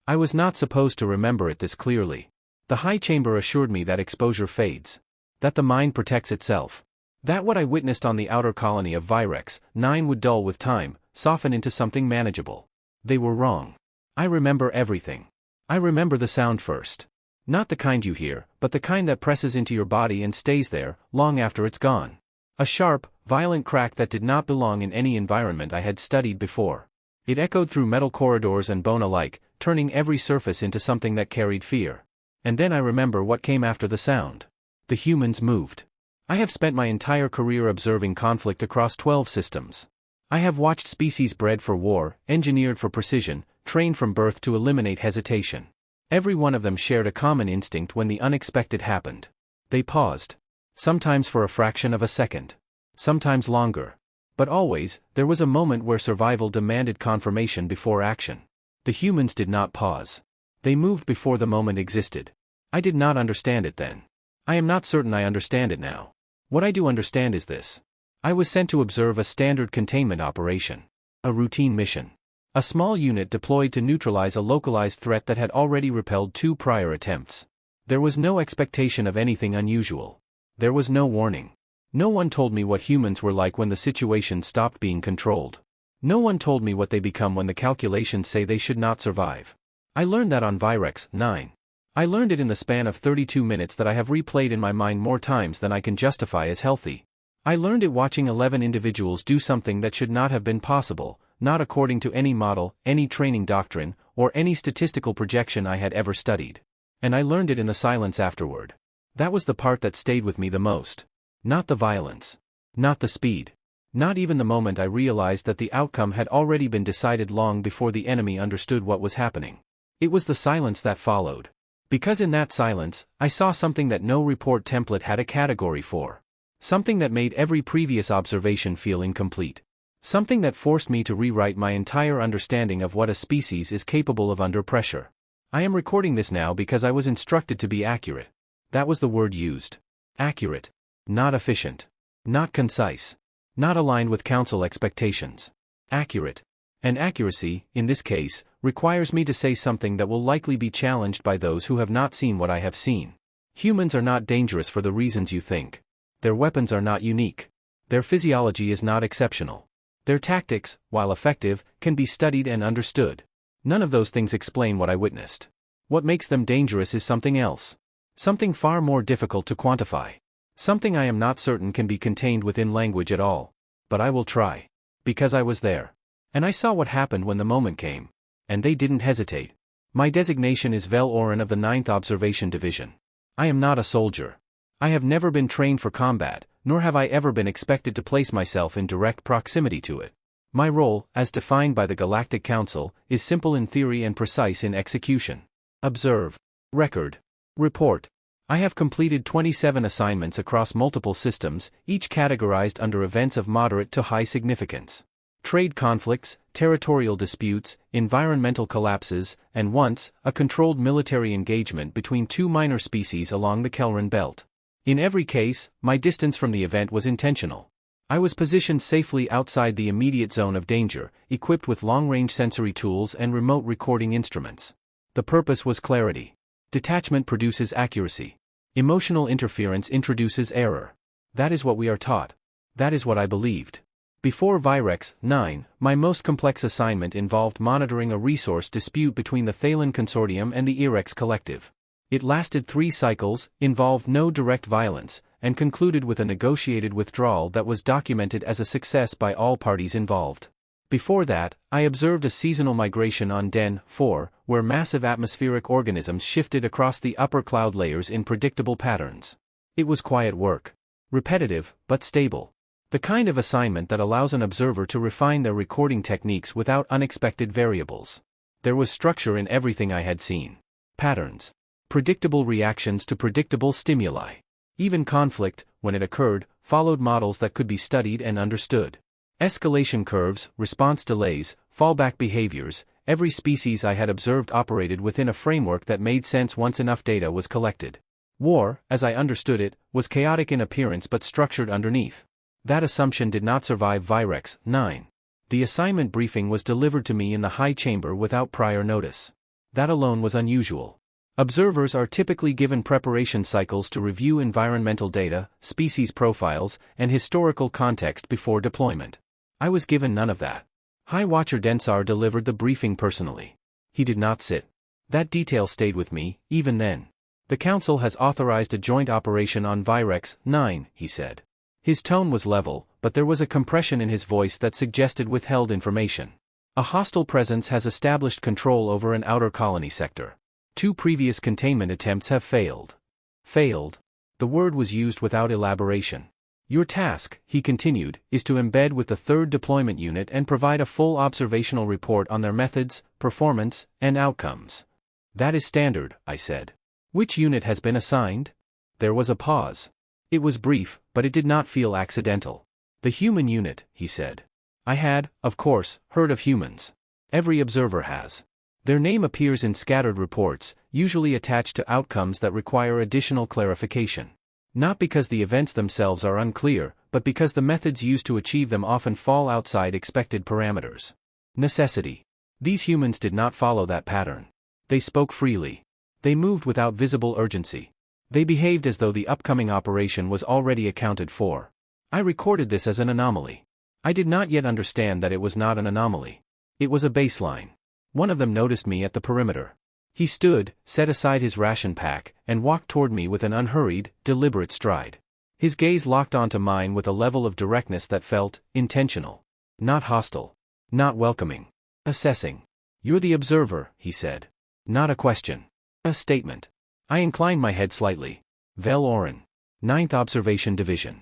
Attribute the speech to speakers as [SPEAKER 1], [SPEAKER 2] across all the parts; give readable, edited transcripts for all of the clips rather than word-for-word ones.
[SPEAKER 1] I was not supposed to remember it this clearly. The high chamber assured me that exposure fades. That the mind protects itself. That what I witnessed on the outer colony of Virex 9 would dull with time, soften into something manageable. They were wrong. I remember everything. I remember the sound first. Not the kind you hear, but the kind that presses into your body and stays there, long after it's gone. A sharp, violent crack that did not belong in any environment I had studied before. It echoed through metal corridors and bone alike, turning every surface into something that carried fear. And then I remember what came after the sound. The humans moved. I have spent my entire career observing conflict across 12 systems. I have watched species bred for war, engineered for precision, trained from birth to eliminate hesitation. Every one of them shared a common instinct when the unexpected happened. They paused. Sometimes for a fraction of a second. Sometimes longer. But always, there was a moment where survival demanded confirmation before action. The humans did not pause. They moved before the moment existed. I did not understand it then. I am not certain I understand it now. What I do understand is this. I was sent to observe a standard containment operation. A routine mission. A small unit deployed to neutralize a localized threat that had already repelled 2 prior attempts. There was no expectation of anything unusual. There was no warning. No one told me what humans were like when the situation stopped being controlled. No one told me what they become when the calculations say they should not survive. I learned that on Virex 9. I learned it in the span of 32 minutes that I have replayed in my mind more times than I can justify as healthy. I learned it watching 11 individuals do something that should not have been possible, not according to any model, any training doctrine, or any statistical projection I had ever studied. And I learned it in the silence afterward. That was the part that stayed with me the most. Not the violence. Not the speed. Not even the moment I realized that the outcome had already been decided long before the enemy understood what was happening. It was the silence that followed. Because in that silence, I saw something that no report template had a category for. Something that made every previous observation feel incomplete. Something that forced me to rewrite my entire understanding of what a species is capable of under pressure. I am recording this now because I was instructed to be accurate. That was the word used. Accurate. Not efficient. Not concise. Not aligned with council expectations. Accurate. And accuracy, in this case, requires me to say something that will likely be challenged by those who have not seen what I have seen. Humans are not dangerous for the reasons you think. Their weapons are not unique. Their physiology is not exceptional. Their tactics, while effective, can be studied and understood. None of those things explain what I witnessed. What makes them dangerous is something else. Something far more difficult to quantify. Something I am not certain can be contained within language at all. But I will try. Because I was there. And I saw what happened when the moment came. And they didn't hesitate. My designation is Vel Oren of the 9th Observation Division. I am not a soldier. I have never been trained for combat, nor have I ever been expected to place myself in direct proximity to it. My role, as defined by the Galactic Council, is simple in theory and precise in execution. Observe. Record. Report. I have completed 27 assignments across multiple systems, each categorized under events of moderate to high significance. Trade conflicts, territorial disputes, environmental collapses, and once, a controlled military engagement between 2 minor species along the Kelran belt. In every case, my distance from the event was intentional. I was positioned safely outside the immediate zone of danger, equipped with long-range sensory tools and remote recording instruments. The purpose was clarity. Detachment produces accuracy. Emotional interference introduces error. That is what we are taught. That is what I believed. Before Virex 9, my most complex assignment involved monitoring a resource dispute between the Thalen Consortium and the Erex Collective. It lasted 3 cycles, involved no direct violence, and concluded with a negotiated withdrawal that was documented as a success by all parties involved. Before that, I observed a seasonal migration on Den 4, where massive atmospheric organisms shifted across the upper cloud layers in predictable patterns. It was quiet work. Repetitive, but stable. The kind of assignment that allows an observer to refine their recording techniques without unexpected variables. There was structure in everything I had seen. Patterns. Predictable reactions to predictable stimuli. Even conflict, when it occurred, followed models that could be studied and understood. Escalation curves, response delays, fallback behaviors, every species I had observed operated within a framework that made sense once enough data was collected. War, as I understood it, was chaotic in appearance but structured underneath. That assumption did not survive Virex 9. The assignment briefing was delivered to me in the high chamber without prior notice. That alone was unusual. Observers are typically given preparation cycles to review environmental data, species profiles, and historical context before deployment. I was given none of that. High Watcher Densar delivered the briefing personally. He did not sit. That detail stayed with me, even then. The Council has authorized a joint operation on Virex 9, he said. His tone was level, but there was a compression in his voice that suggested withheld information. A hostile presence has established control over an outer colony sector. 2 previous containment attempts have failed. Failed? The word was used without elaboration. Your task, he continued, is to embed with the 3rd deployment unit and provide a full observational report on their methods, performance, and outcomes. That is standard, I said. Which unit has been assigned? There was a pause. It was brief, but it did not feel accidental. The human unit, he said. I had, of course, heard of humans. Every observer has. Their name appears in scattered reports, usually attached to outcomes that require additional clarification. Not because the events themselves are unclear, but because the methods used to achieve them often fall outside expected parameters. Necessity. These humans did not follow that pattern. They spoke freely. They moved without visible urgency. They behaved as though the upcoming operation was already accounted for. I recorded this as an anomaly. I did not yet understand that it was not an anomaly. It was a baseline. One of them noticed me at the perimeter. He stood, set aside his ration pack, and walked toward me with an unhurried, deliberate stride. His gaze locked onto mine with a level of directness that felt intentional. Not hostile. Not welcoming. Assessing. You're the observer, he said. Not a question. A statement. I inclined my head slightly. Vel Oren. 9th Observation Division.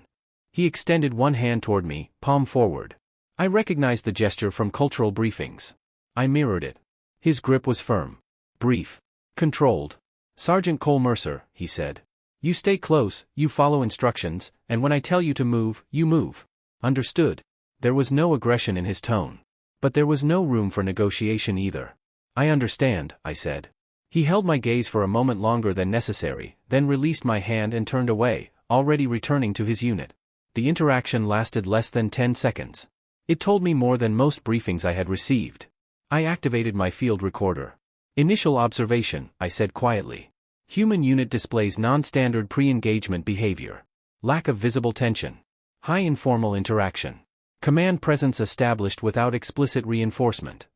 [SPEAKER 1] He extended one hand toward me, palm forward. I recognized the gesture from cultural briefings. I mirrored it. His grip was firm. Brief. Controlled. Sergeant Cole Mercer, he said. You stay close, you follow instructions, and when I tell you to move, you move. Understood. There was no aggression in his tone. But there was no room for negotiation either. I understand, I said. He held my gaze for a moment longer than necessary, then released my hand and turned away, already returning to his unit. The interaction lasted less than 10 seconds. It told me more than most briefings I had received. I activated my field recorder. Initial observation, I said quietly. Human unit displays non-standard pre-engagement behavior. Lack of visible tension. High informal interaction. Command presence established without explicit reinforcement.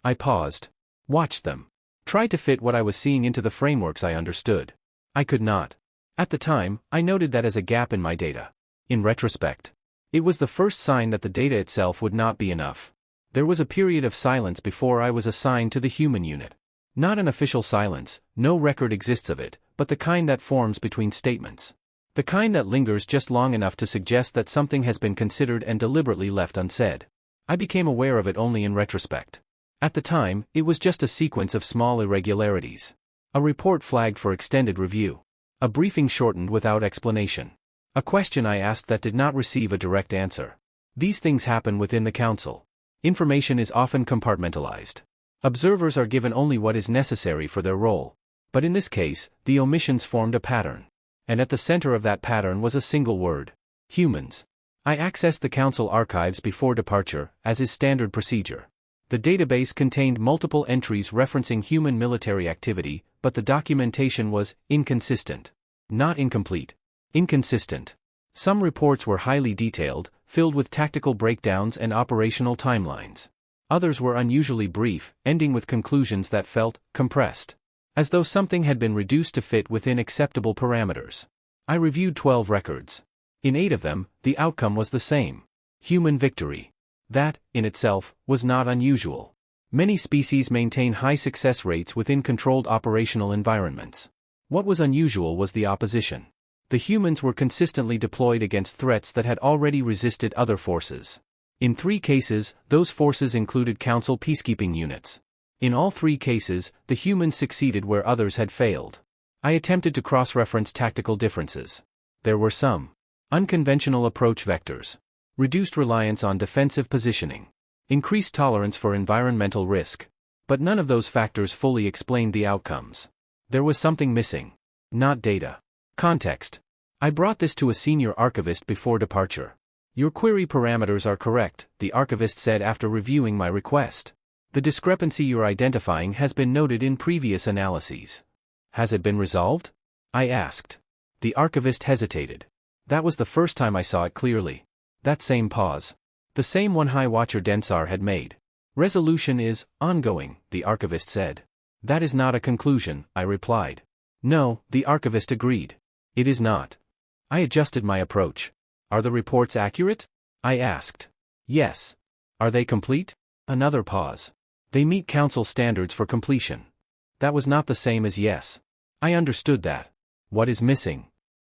[SPEAKER 1] I paused. Watched them. Tried to fit what I was seeing into the frameworks I understood. I could not. At the time, I noted that as a gap in my data. In retrospect, it was the first sign that the data itself would not be enough. There was a period of silence before I was assigned to the human unit. Not an official silence, no record exists of it, but the kind that forms between statements. The kind that lingers just long enough to suggest that something has been considered and deliberately left unsaid. I became aware of it only in retrospect. At the time, it was just a sequence of small irregularities. A report flagged for extended review. A briefing shortened without explanation. A question I asked that did not receive a direct answer. These things happen within the Council. Information is often compartmentalized. Observers are given only what is necessary for their role. But in this case, the omissions formed a pattern. And at the center of that pattern was a single word. Humans. I accessed the Council archives before departure, as is standard procedure. The database contained multiple entries referencing human military activity, but the documentation was inconsistent. Not incomplete. Inconsistent. Some reports were highly detailed, filled with tactical breakdowns and operational timelines. Others were unusually brief, ending with conclusions that felt compressed. As though something had been reduced to fit within acceptable parameters. I reviewed 12 records. In 8 of them, the outcome was the same. Human victory. That, in itself, was not unusual. Many species maintain high success rates within controlled operational environments. What was unusual was the opposition. The humans were consistently deployed against threats that had already resisted other forces. In 3 cases, those forces included Council peacekeeping units. In all 3 cases, the humans succeeded where others had failed. I attempted to cross-reference tactical differences. There were some. Unconventional approach vectors. Reduced reliance on defensive positioning. Increased tolerance for environmental risk. But none of those factors fully explained the outcomes. There was something missing. Not data. Context. I brought this to a senior archivist before departure. Your query parameters are correct, the archivist said after reviewing my request. The discrepancy you're identifying has been noted in previous analyses. Has it been resolved? I asked. The archivist hesitated. That was the first time I saw it clearly. That same pause. The same one High Watcher Densar had made. Resolution is ongoing, the archivist said. That is not a conclusion, I replied. No, the archivist agreed. It is not. I adjusted my approach. Are the reports accurate? I asked. Yes. Are they complete? Another pause. They meet council standards for completion. That was not the same as yes. I understood that. What is missing?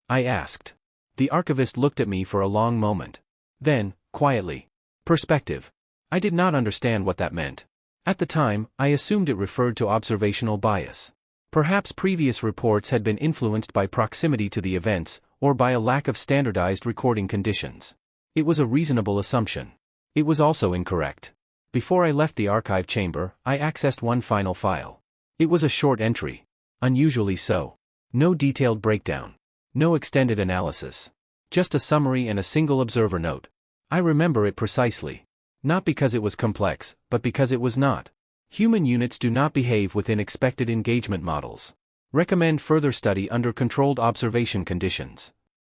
[SPEAKER 1] I asked. The archivist looked at me for a long moment. Then, quietly. Perspective. I did not understand what that meant. At the time, I assumed it referred to observational bias. Perhaps previous reports had been influenced by proximity to the events, or by a lack of standardized recording conditions. It was a reasonable assumption. It was also incorrect. Before I left the archive chamber, I accessed one final file. It was a short entry. Unusually so. No detailed breakdown. No extended analysis. Just a summary and a single observer note. I remember it precisely. Not because it was complex, but because it was not. Human units do not behave within expected engagement models. Recommend further study under controlled observation conditions.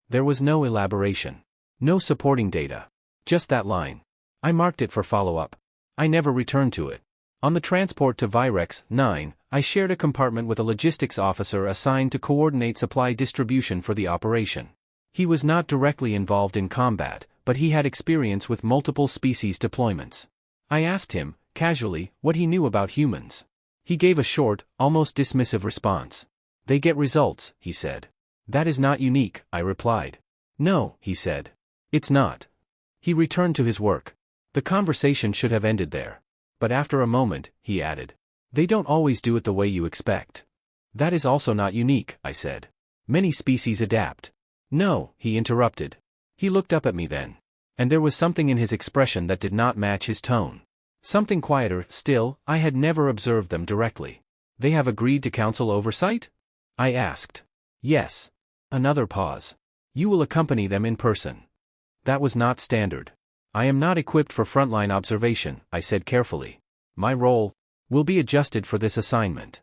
[SPEAKER 1] There was no elaboration. No supporting data. Just that line. I marked it for follow-up. I never returned to it. On the transport to Virex 9, I shared a compartment with a logistics officer assigned to coordinate supply distribution for the operation. He was not directly involved in combat, but he had experience with multiple species deployments. I asked him, casually, what he knew about humans. He gave a short, almost dismissive response. They get results, he said. That is not unique, I replied. No, he said. It's not. He returned to his work. The conversation should have ended there. But after a moment, he added. They don't always do it the way you expect. That is also not unique, I said. Many species adapt. No, he interrupted. He looked up at me then. And there was something in his expression that did not match his tone. Something quieter, still, I had never observed them directly. They have agreed to council oversight? I asked. Yes. Another pause. You will accompany them in person. That was not standard. I am not equipped for frontline observation, I said carefully. My role will be adjusted for this assignment.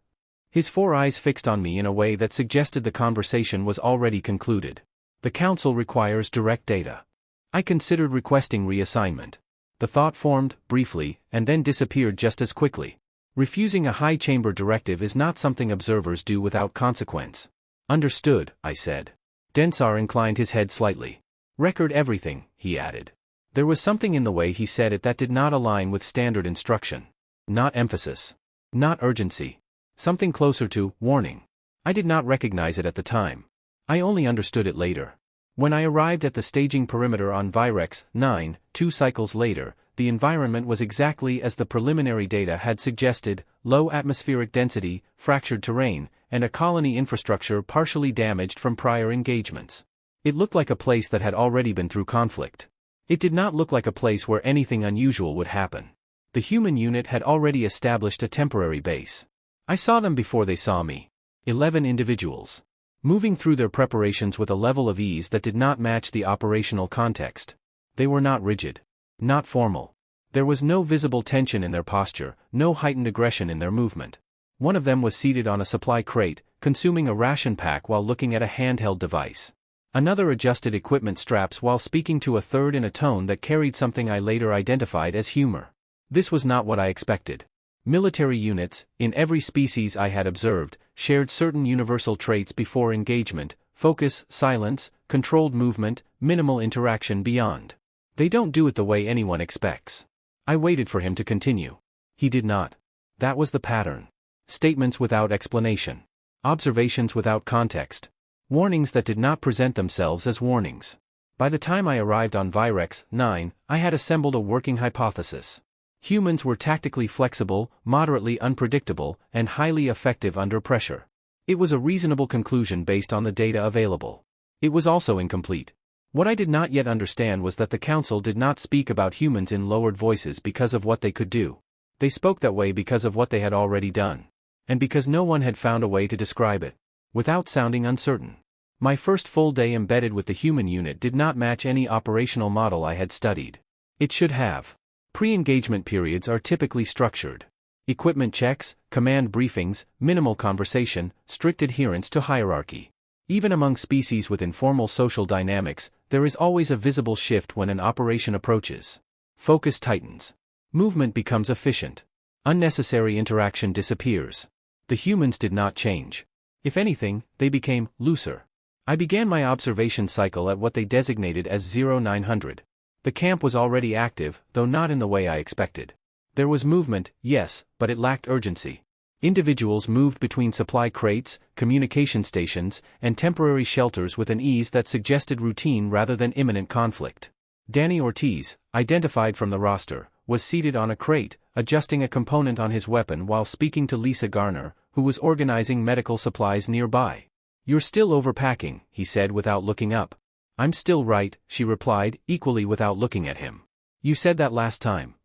[SPEAKER 1] His 4 eyes fixed on me in a way that suggested the conversation was already concluded. The council requires direct data. I considered requesting reassignment. The thought formed, briefly, and then disappeared just as quickly. Refusing a high chamber directive is not something observers do without consequence. Understood, I said. Densar inclined his head slightly. Record everything, he added. There was something in the way he said it that did not align with standard instruction. Not emphasis. Not urgency. Something closer to warning. I did not recognize it at the time. I only understood it later. When I arrived at the staging perimeter on Virex 9, 2 cycles later, the environment was exactly as the preliminary data had suggested: low atmospheric density, fractured terrain, and a colony infrastructure partially damaged from prior engagements. It looked like a place that had already been through conflict. It did not look like a place where anything unusual would happen. The human unit had already established a temporary base. I saw them before they saw me. 11 individuals. Moving through their preparations with a level of ease that did not match the operational context. They were not rigid. Not formal. There was no visible tension in their posture, no heightened aggression in their movement. One of them was seated on a supply crate, consuming a ration pack while looking at a handheld device. Another adjusted equipment straps while speaking to a third in a tone that carried something I later identified as humor. This was not what I expected. Military units, in every species I had observed, shared certain universal traits before engagement: focus, silence, controlled movement, minimal interaction beyond. They don't do it the way anyone expects. I waited for him to continue. He did not. That was the pattern. Statements without explanation. Observations without context. Warnings that did not present themselves as warnings. By the time I arrived on Virex 9, I had assembled a working hypothesis. Humans were tactically flexible, moderately unpredictable, and highly effective under pressure. It was a reasonable conclusion based on the data available. It was also incomplete. What I did not yet understand was that the Council did not speak about humans in lowered voices because of what they could do. They spoke that way because of what they had already done. And because no one had found a way to describe it, without sounding uncertain. My first full day embedded with the human unit did not match any operational model I had studied. It should have. Pre-engagement periods are typically structured. Equipment checks, command briefings, minimal conversation, strict adherence to hierarchy. Even among species with informal social dynamics, there is always a visible shift when an operation approaches. Focus tightens. Movement becomes efficient. Unnecessary interaction disappears. The humans did not change. If anything, they became looser. I began my observation cycle at what they designated as 0900. The camp was already active, though not in the way I expected. There was movement, yes, but it lacked urgency. Individuals moved between supply crates, communication stations, and temporary shelters with an ease that suggested routine rather than imminent conflict. Danny Ortiz, identified from the roster, was seated on a crate, adjusting a component on his weapon while speaking to Lisa Garner, who was organizing medical supplies nearby. "You're still overpacking," he said without looking up. "I'm still right," she replied, equally without looking at him. "You said that last time."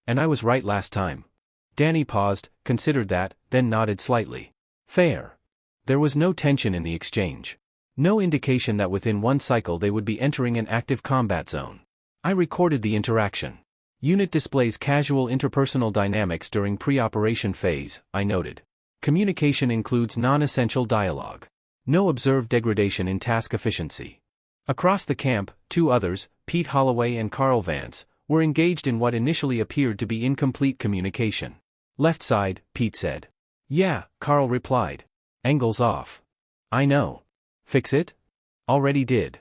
[SPEAKER 1] "And I was right last time." Danny paused, considered that, then nodded slightly. "Fair." There was no tension in the exchange. No indication that within one cycle they would be entering an active combat zone. I recorded the interaction. Unit displays casual interpersonal dynamics during pre-operation phase, I noted. Communication includes non-essential dialogue. No observed degradation in task efficiency. Across the camp, two others, Pete Holloway and Carl Vance, were engaged in what initially appeared to be incomplete communication. "Left side," Pete said. "Yeah," Carl replied. "Angle's off." "I know." "Fix it?" "Already did."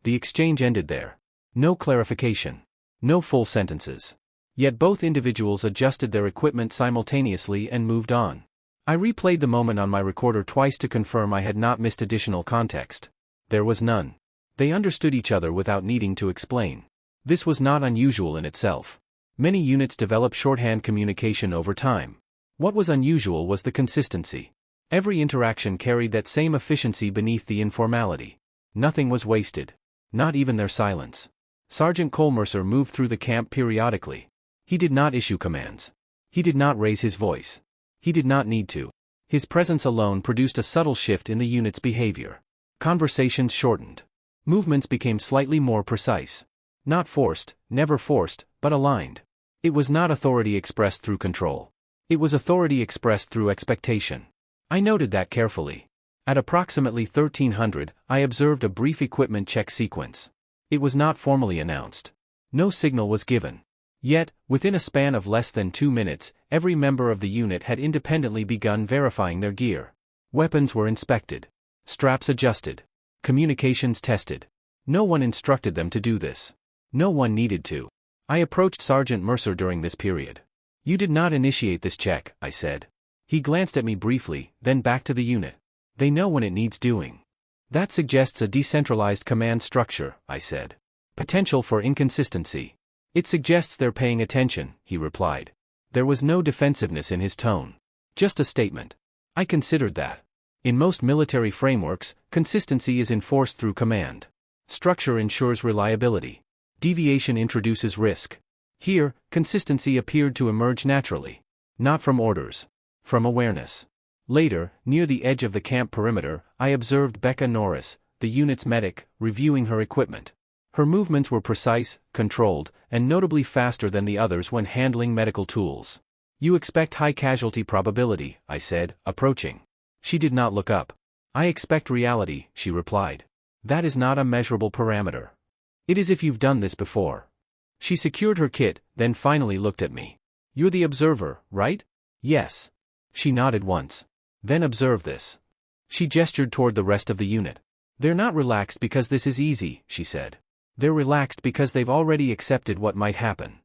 [SPEAKER 1] The exchange ended there. No clarification. No full sentences. Yet both individuals adjusted their equipment simultaneously and moved on. I replayed the moment on my recorder twice to confirm I had not missed additional context. There was none. They understood each other without needing to explain. This was not unusual in itself. Many units develop shorthand communication over time. What was unusual was the consistency. Every interaction carried that same efficiency beneath the informality. Nothing was wasted. Not even their silence. Sergeant Mercer moved through the camp periodically. He did not issue commands. He did not raise his voice. He did not need to. His presence alone produced a subtle shift in the unit's behavior. Conversations shortened. Movements became slightly more precise. Not forced, never forced, but aligned. It was not authority expressed through control. It was authority expressed through expectation. I noted that carefully. At approximately 1300, I observed a brief equipment check sequence. It was not formally announced. No signal was given. Yet, within a span of less than 2 minutes, every member of the unit had independently begun verifying their gear. Weapons were inspected. Straps adjusted. Communications tested. No one instructed them to do this. No one needed to. I approached Sergeant Mercer during this period. "You did not initiate this check," I said. He glanced at me briefly, then back to the unit. "They know when it needs doing." "That suggests a decentralized command structure," I said. "Potential for inconsistency." "It suggests they're paying attention," he replied. There was no defensiveness in his tone. Just a statement. I considered that. In most military frameworks, consistency is enforced through command. Structure ensures reliability. Deviation introduces risk. Here, consistency appeared to emerge naturally. Not from orders. From awareness. Later, near the edge of the camp perimeter, I observed Becca Norris, the unit's medic, reviewing her equipment. Her movements were precise, controlled, and notably faster than the others when handling medical tools. "You expect high casualty probability," I said, approaching. She did not look up. "I expect reality," she replied. "That is not a measurable parameter. It is if you've done this before." She secured her kit, then finally looked at me. "You're the observer, right?" "Yes." She nodded once. "Then observe this." She gestured toward the rest of the unit. "They're not relaxed because this is easy," she said. "They're relaxed because they've already accepted what might happen."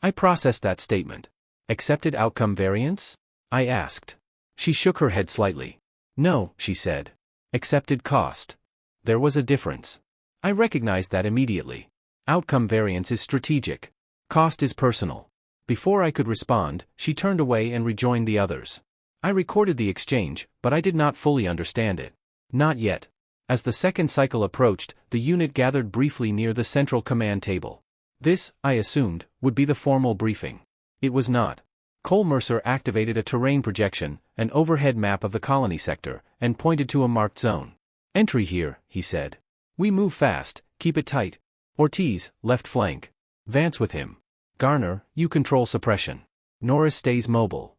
[SPEAKER 1] I processed that statement. "Accepted outcome variance?" I asked. She shook her head slightly. "No," she said. "Accepted cost." There was a difference. I recognized that immediately. Outcome variance is strategic. Cost is personal. Before I could respond, she turned away and rejoined the others. I recorded the exchange, but I did not fully understand it. Not yet. As the second cycle approached, the unit gathered briefly near the central command table. This, I assumed, would be the formal briefing. It was not. Mercer activated a terrain projection, an overhead map of the colony sector, and pointed to a marked zone. "Entry here," he said. "We move fast, keep it tight. Ortiz, left flank. Vance with him. Garner, you control suppression. Norris stays mobile."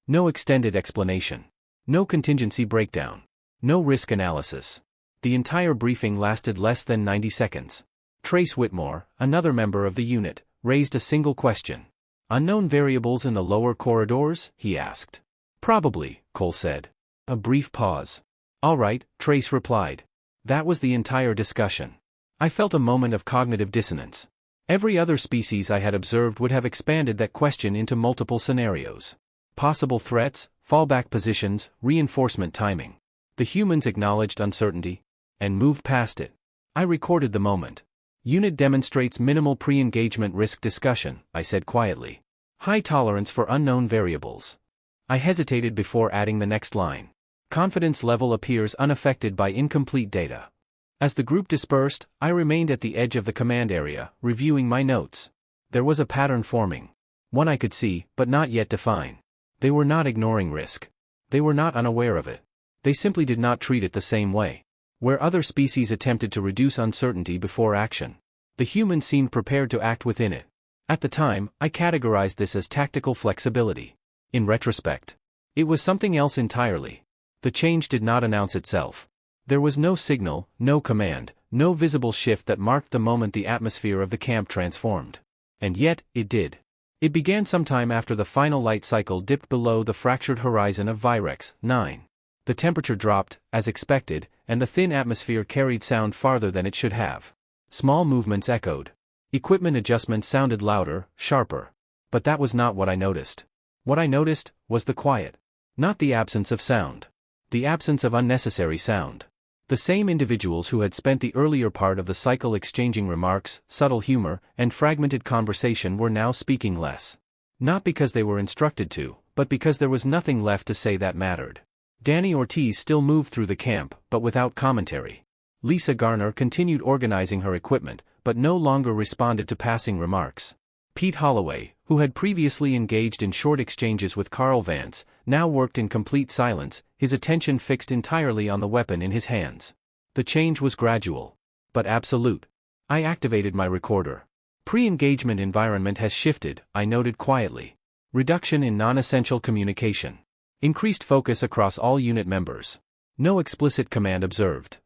[SPEAKER 1] No extended explanation. No contingency breakdown. No risk analysis. The entire briefing lasted less than 90 seconds. Trace Whitmore, another member of the unit, raised a single question. "Unknown variables in the lower corridors?" he asked. "Probably," Cole said. A brief pause. "All right," Trace replied. That was the entire discussion. I felt a moment of cognitive dissonance. Every other species I had observed would have expanded that question into multiple scenarios. Possible threats, fallback positions, reinforcement timing. The humans acknowledged uncertainty and moved past it. I recorded the moment. "Unit demonstrates minimal pre-engagement risk discussion," I said quietly. "High tolerance for unknown variables." I hesitated before adding the next line. "Confidence level appears unaffected by incomplete data." As the group dispersed, I remained at the edge of the command area, reviewing my notes. There was a pattern forming. One I could see, but not yet define. They were not ignoring risk. They were not unaware of it. They simply did not treat it the same way. Where other species attempted to reduce uncertainty before action, the humans seemed prepared to act within it. At the time, I categorized this as tactical flexibility. In retrospect, it was something else entirely. The change did not announce itself. There was no signal, no command, no visible shift that marked the moment the atmosphere of the camp transformed. And yet, it did. It began sometime after the final light cycle dipped below the fractured horizon of Virex 9. The temperature dropped, as expected, and the thin atmosphere carried sound farther than it should have. Small movements echoed. Equipment adjustments sounded louder, sharper. But that was not what I noticed. What I noticed was the quiet. Not the absence of sound. The absence of unnecessary sound. The same individuals who had spent the earlier part of the cycle exchanging remarks, subtle humor, and fragmented conversation were now speaking less. Not because they were instructed to, but because there was nothing left to say that mattered. Danny Ortiz still moved through the camp, but without commentary. Lisa Garner continued organizing her equipment, but no longer responded to passing remarks. Pete Holloway, who had previously engaged in short exchanges with Carl Vance, now worked in complete silence, his attention fixed entirely on the weapon in his hands. The change was gradual, but absolute. I activated my recorder. "Pre-engagement environment has shifted," I noted quietly. "Reduction in non-essential communication. Increased focus across all unit members. No explicit command observed."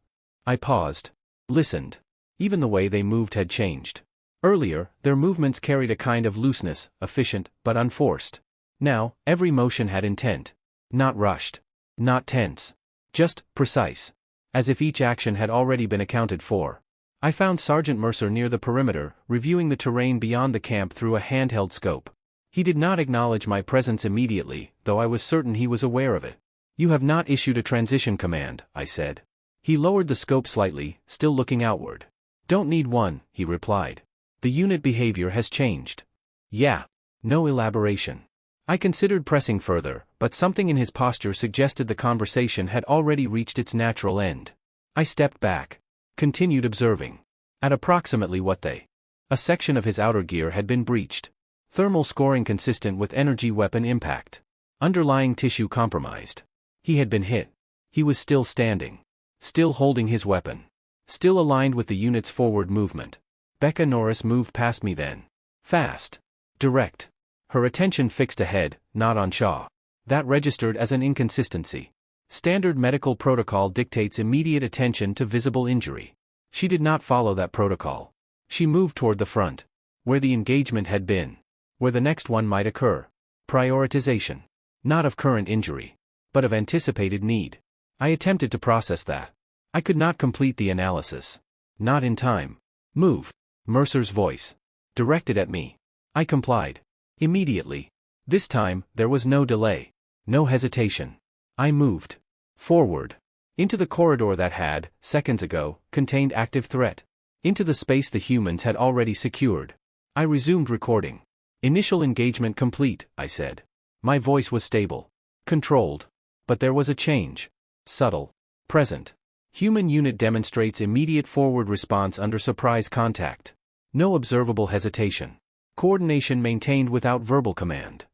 [SPEAKER 1] I paused. Listened. Even the way they moved had changed. Earlier, their movements carried a kind of looseness, efficient, but unforced. Now, every motion had intent. Not rushed. Not tense. Just precise. As if each action had already been accounted for. I found Sergeant Mercer near the perimeter, reviewing the terrain beyond the camp through a handheld scope. He did not acknowledge my presence immediately, though I was certain he was aware of it. "You have not issued a transition command," I said. He lowered the scope slightly, still looking outward. "Don't need one," he replied. "The unit behavior has changed." "Yeah." No elaboration. I considered pressing further, but something in his posture suggested the conversation had already reached its natural end. I stepped back. Continued observing. At approximately what they. A section of his outer gear had been breached. Thermal scoring consistent with energy weapon impact. Underlying tissue compromised. He had been hit. He was still standing. Still holding his weapon. Still aligned with the unit's forward movement. Becca Norris moved past me then. Fast. Direct. Her attention fixed ahead, not on Shaw. That registered as an inconsistency. Standard medical protocol dictates immediate attention to visible injury. She did not follow that protocol. She moved toward the front. Where the engagement had been. Where the next one might occur. Prioritization. Not of current injury. But of anticipated need. I attempted to process that. I could not complete the analysis. Not in time. "Move." Mercer's voice. Directed at me. I complied. Immediately. This time, there was no delay. No hesitation. I moved. Forward. Into the corridor that had, seconds ago, contained active threat. Into the space the humans had already secured. I resumed recording. "Initial engagement complete," I said. My voice was stable. Controlled. But there was a change. Subtle. Present. Human unit demonstrates immediate forward response under surprise contact. No observable hesitation. Coordination maintained without verbal command.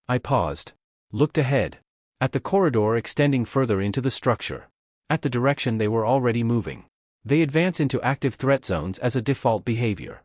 [SPEAKER 1] I paused. Looked ahead. At the corridor extending further into the structure. At the direction they were already moving. They advance into active threat zones as a default behavior.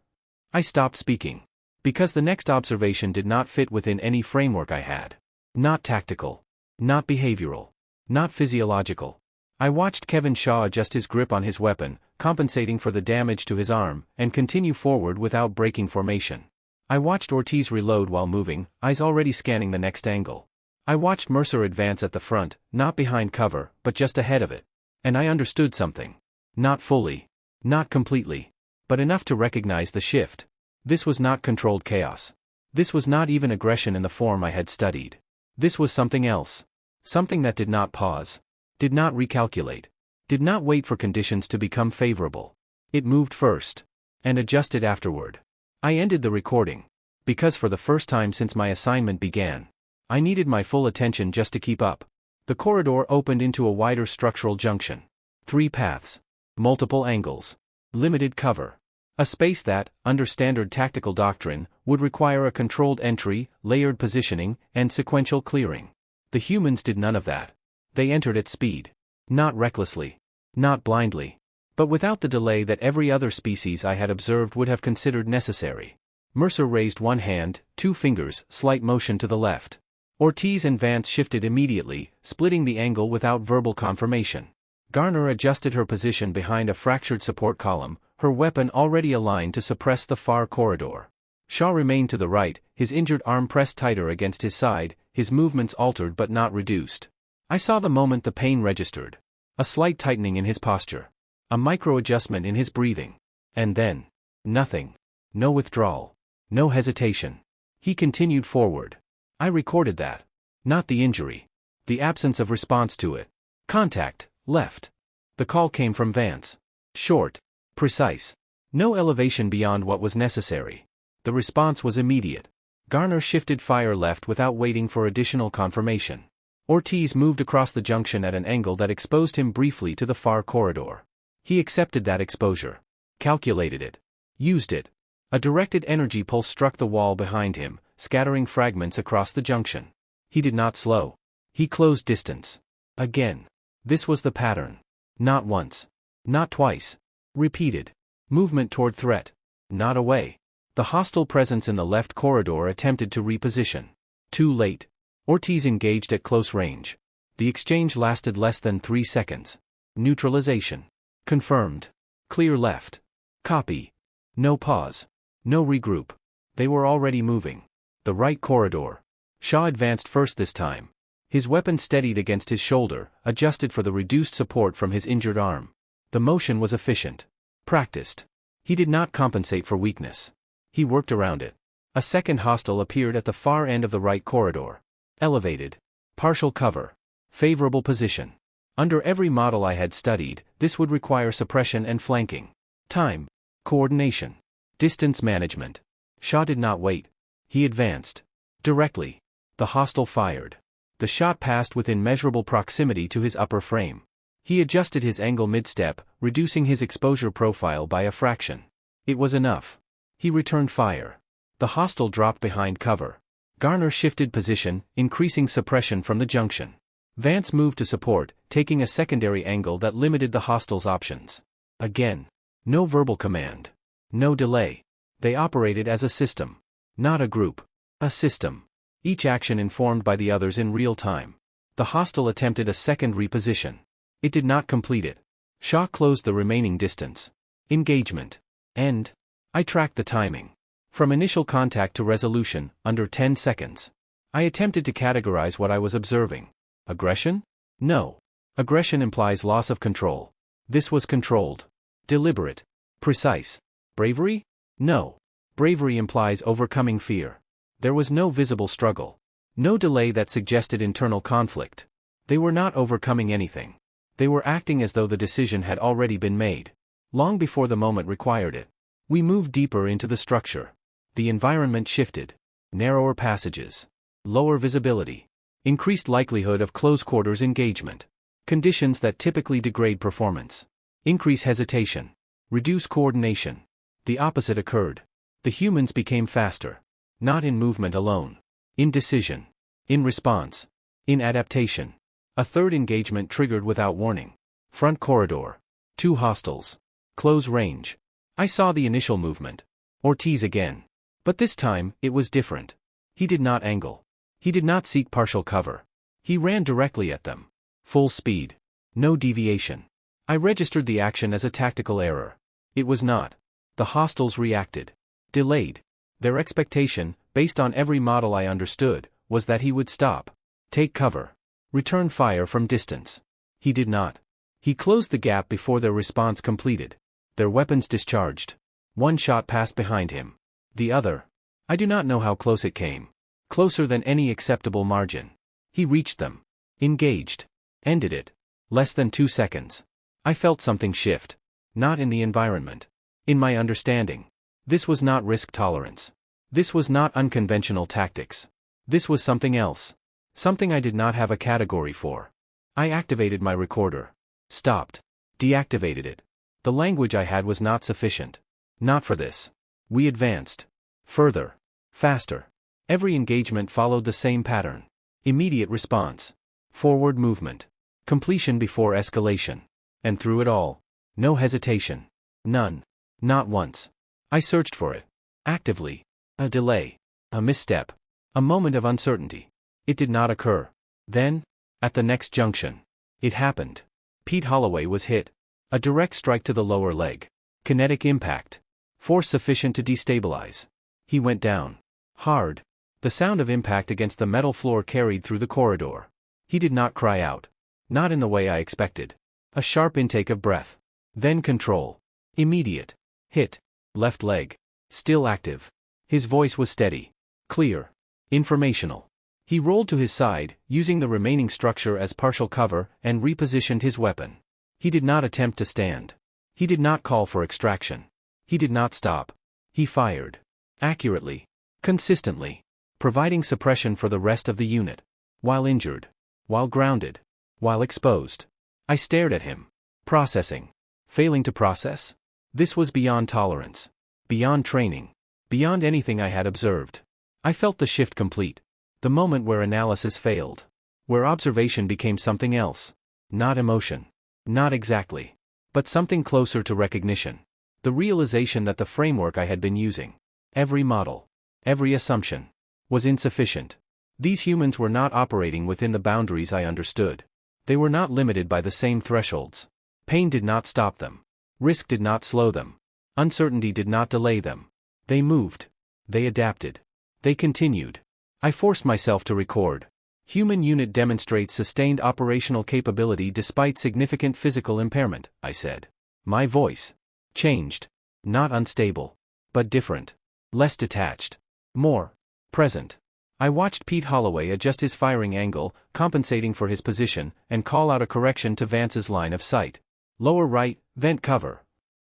[SPEAKER 1] I stopped speaking. Because the next observation did not fit within any framework I had. Not tactical. Not behavioral. Not physiological. I watched Kevin Shaw adjust his grip on his weapon, compensating for the damage to his arm, and continue forward without breaking formation. I watched Ortiz reload while moving, eyes already scanning the next angle. I watched Mercer advance at the front, not behind cover, but just ahead of it. And I understood something. Not fully. Not completely. But enough to recognize the shift. This was not controlled chaos. This was not even aggression in the form I had studied. This was something else. Something that did not pause. Did not recalculate. Did not wait for conditions to become favorable. It moved first. And adjusted afterward. I ended the recording. Because for the first time since my assignment began, I needed my full attention just to keep up. The corridor opened into a wider structural junction. 3 paths. Multiple angles. Limited cover. A space that, under standard tactical doctrine, would require a controlled entry, layered positioning, and sequential clearing. The humans did none of that. They entered at speed. Not recklessly. Not blindly. But without the delay that every other species I had observed would have considered necessary. Mercer raised one hand, 2 fingers, slight motion to the left. Ortiz and Vance shifted immediately, splitting the angle without verbal confirmation. Garner adjusted her position behind a fractured support column, her weapon already aligned to suppress the far corridor. Shaw remained to the right, his injured arm pressed tighter against his side, his movements altered but not reduced. I saw the moment the pain registered. A slight tightening in his posture. A micro-adjustment in his breathing. And then, nothing. No withdrawal. No hesitation. He continued forward. I recorded that. Not the injury. The absence of response to it. Contact, left. The call came from Vance. Short. Precise. No elevation beyond what was necessary. The response was immediate. Garner shifted fire left without waiting for additional confirmation. Ortiz moved across the junction at an angle that exposed him briefly to the far corridor. He accepted that exposure. Calculated it. Used it. A directed energy pulse struck the wall behind him, scattering fragments across the junction. He did not slow. He closed distance. Again. This was the pattern. Not once. Not twice. Repeated. Movement toward threat. Not away. The hostile presence in the left corridor attempted to reposition. Too late. Ortiz engaged at close range. The exchange lasted less than 3 seconds. Neutralization. Confirmed. Clear left. Copy. No pause. No regroup. They were already moving. The right corridor. Shaw advanced first this time. His weapon steadied against his shoulder, adjusted for the reduced support from his injured arm. The motion was efficient. Practiced. He did not compensate for weakness. He worked around it. A second hostile appeared at the far end of the right corridor. Elevated. Partial cover. Favorable position. Under every model I had studied, this would require suppression and flanking. Time. Coordination. Distance management. Shaw did not wait. He advanced. Directly. The hostile fired. The shot passed within measurable proximity to his upper frame. He adjusted his angle mid-step, reducing his exposure profile by a fraction. It was enough. He returned fire. The hostile dropped behind cover. Garner shifted position, increasing suppression from the junction. Vance moved to support, taking a secondary angle that limited the hostile's options. Again. No verbal command. No delay. They operated as a system. Not a group. A system. Each action informed by the others in real time. The hostile attempted a second reposition. It did not complete it. Shaw closed the remaining distance. Engagement. End. I tracked the timing. From initial contact to resolution, under 10 seconds. I attempted to categorize what I was observing. Aggression? No. Aggression implies loss of control. This was controlled. Deliberate. Precise. Bravery? No. Bravery implies overcoming fear. There was no visible struggle. No delay that suggested internal conflict. They were not overcoming anything. They were acting as though the decision had already been made. Long before the moment required it. We moved deeper into the structure. The environment shifted. Narrower passages. Lower visibility. Increased likelihood of close-quarters engagement. Conditions that typically degrade performance. Increase hesitation. Reduce coordination. The opposite occurred. The humans became faster. Not in movement alone. In decision. In response. In adaptation. A third engagement triggered without warning. Front corridor. 2 hostiles. Close range. I saw the initial movement. Ortiz again. But this time, it was different. He did not angle. He did not seek partial cover. He ran directly at them. Full speed. No deviation. I registered the action as a tactical error. It was not. The hostiles reacted. Delayed. Their expectation, based on every model I understood, was that he would stop. Take cover. Return fire from distance. He did not. He closed the gap before their response completed. Their weapons discharged. One shot passed behind him. The other. I do not know how close it came. Closer than any acceptable margin. He reached them. Engaged. Ended it. Less than 2 seconds. I felt something shift. Not in the environment. In my understanding. This was not risk tolerance. This was not unconventional tactics. This was something else. Something I did not have a category for. I activated my recorder. Stopped. Deactivated it. The language I had was not sufficient. Not for this. We advanced. Further. Faster. Every engagement followed the same pattern. Immediate response. Forward movement. Completion before escalation. And through it all. No hesitation. None. Not once. I searched for it. Actively. A delay. A misstep. A moment of uncertainty. It did not occur. Then, at the next junction, it happened. Pete Holloway was hit. A direct strike to the lower leg. Kinetic impact. Force sufficient to destabilize. He went down. Hard. The sound of impact against the metal floor carried through the corridor. He did not cry out. Not in the way I expected. A sharp intake of breath. Then control. Immediate. Hit. Left leg. Still active. His voice was steady. Clear. Informational. He rolled to his side, using the remaining structure as partial cover, and repositioned his weapon. He did not attempt to stand. He did not call for extraction. He did not stop. He fired. Accurately. Consistently. Providing suppression for the rest of the unit. While injured. While grounded. While exposed. I stared at him. Processing. Failing to process? This was beyond tolerance. Beyond training. Beyond anything I had observed. I felt the shift complete. The moment where analysis failed. Where observation became something else. Not emotion. Not exactly. But something closer to recognition. The realization that the framework I had been using. Every model. Every assumption. Was insufficient. These humans were not operating within the boundaries I understood. They were not limited by the same thresholds. Pain did not stop them. Risk did not slow them. Uncertainty did not delay them. They moved. They adapted. They continued. I forced myself to record. Human unit demonstrates sustained operational capability despite significant physical impairment, I said. My voice changed. Not unstable. But different. Less detached. More present. I watched Pete Holloway adjust his firing angle, compensating for his position, and call out a correction to Vance's line of sight. Lower right, vent cover.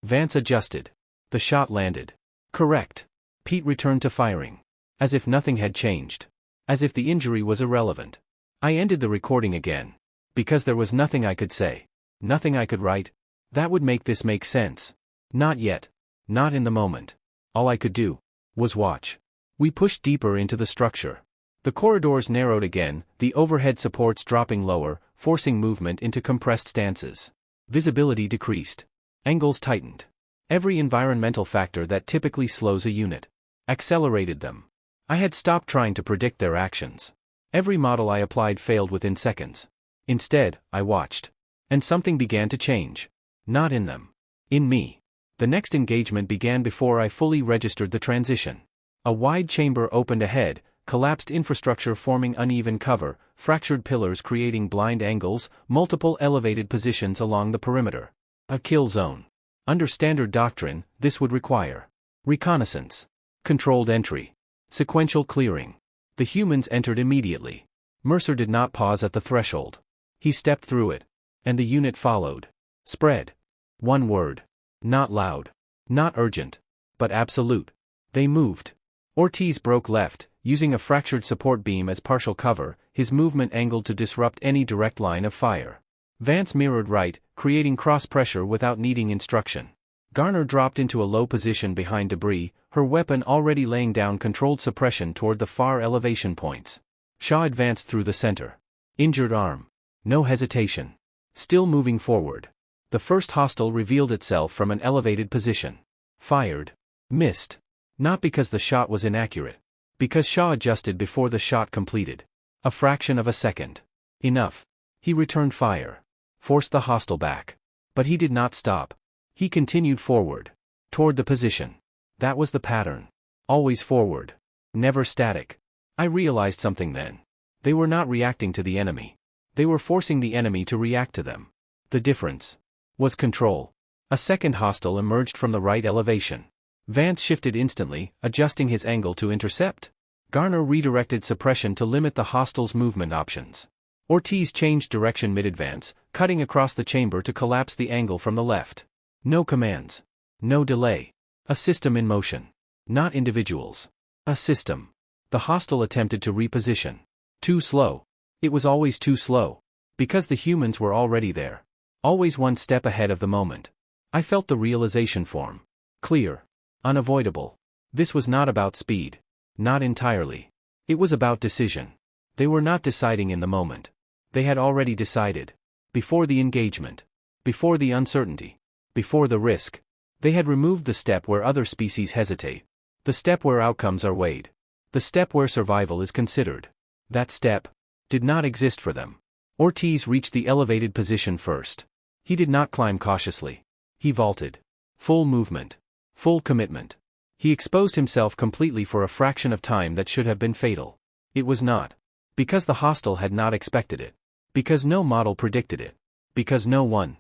[SPEAKER 1] Vance adjusted. The shot landed. Correct. Pete returned to firing. As if nothing had changed. As if the injury was irrelevant. I ended the recording again. Because there was nothing I could say. Nothing I could write. That would make this make sense. Not yet. Not in the moment. All I could do was watch. We pushed deeper into the structure. The corridors narrowed again, the overhead supports dropping lower, forcing movement into compressed stances. Visibility decreased. Angles tightened. Every environmental factor that typically slows a unit accelerated them. I had stopped trying to predict their actions. Every model I applied failed within seconds. Instead, I watched. And something began to change. Not in them. In me. The next engagement began before I fully registered the transition. A wide chamber opened ahead, collapsed infrastructure forming uneven cover, fractured pillars creating blind angles, multiple elevated positions along the perimeter. A kill zone. Under standard doctrine, this would require reconnaissance. Controlled entry. Sequential clearing. The humans entered immediately. Mercer did not pause at the threshold. He stepped through it. And the unit followed. Spread. One word. Not loud. Not urgent. But absolute. They moved. Ortiz broke left, using a fractured support beam as partial cover, his movement angled to disrupt any direct line of fire. Vance mirrored right, creating cross-pressure without needing instruction. Garner dropped into a low position behind debris, her weapon already laying down controlled suppression toward the far elevation points. Shaw advanced through the center. Injured arm. No hesitation. Still moving forward. The first hostile revealed itself from an elevated position. Fired. Missed. Not because the shot was inaccurate. Because Shaw adjusted before the shot completed. A fraction of a second. Enough. He returned fire. Forced the hostile back. But he did not stop. He continued forward. Toward the position. That was the pattern. Always forward. Never static. I realized something then. They were not reacting to the enemy. They were forcing the enemy to react to them. The difference was control. A second hostile emerged from the right elevation. Vance shifted instantly, adjusting his angle to intercept. Garner redirected suppression to limit the hostile's movement options. Ortiz changed direction mid-advance, cutting across the chamber to collapse the angle from the left. No commands. No delay. A system in motion. Not individuals. A system. The hostile attempted to reposition. Too slow. It was always too slow. Because the humans were already there. Always one step ahead of the moment. I felt the realization form. Clear. Unavoidable. This was not about speed. Not entirely. It was about decision. They were not deciding in the moment. They had already decided. Before the engagement. Before the uncertainty. Before the risk. They had removed the step where other species hesitate. The step where outcomes are weighed. The step where survival is considered. That step did not exist for them. Ortiz reached the elevated position first. He did not climb cautiously. He vaulted. Full movement. Full commitment. He exposed himself completely for a fraction of time that should have been fatal. It was not. Because the hostile had not expected it. Because no model predicted it. Because no one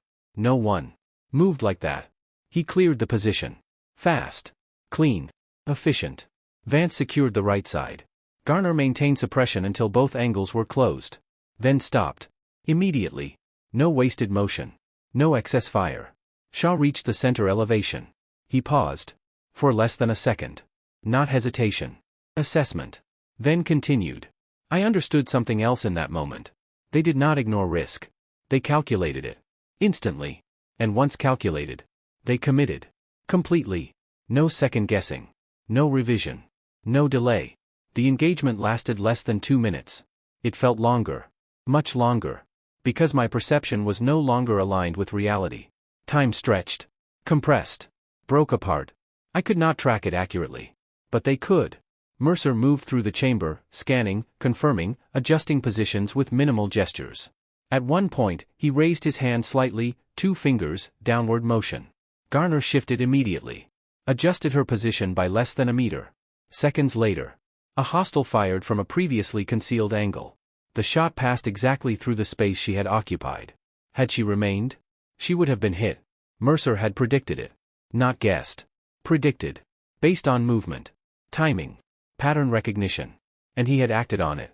[SPEAKER 1] moved like that. He cleared the position. Fast. Clean. Efficient. Vance secured the right side. Garner maintained suppression until both angles were closed. Then stopped. Immediately. No wasted motion. No excess fire. Shaw reached the center elevation. He paused. For less than a second. Not hesitation. Assessment. Then continued. I understood something else in that moment. They did not ignore risk. They calculated it. Instantly. And once calculated. They committed. Completely. No second guessing. No revision. No delay. The engagement lasted less than 2 minutes. It felt longer. Much longer. Because my perception was no longer aligned with reality. Time stretched. Compressed. Broke apart. I could not track it accurately. But they could. Mercer moved through the chamber, scanning, confirming, adjusting positions with minimal gestures. At one point, he raised his hand slightly, 2 fingers, downward motion. Garner shifted immediately. Adjusted her position by less than a meter. Seconds later. A hostile fired from a previously concealed angle. The shot passed exactly through the space she had occupied. Had she remained? She would have been hit. Mercer had predicted it. Not guessed. Predicted. Based on movement. Timing. Pattern recognition. And he had acted on it.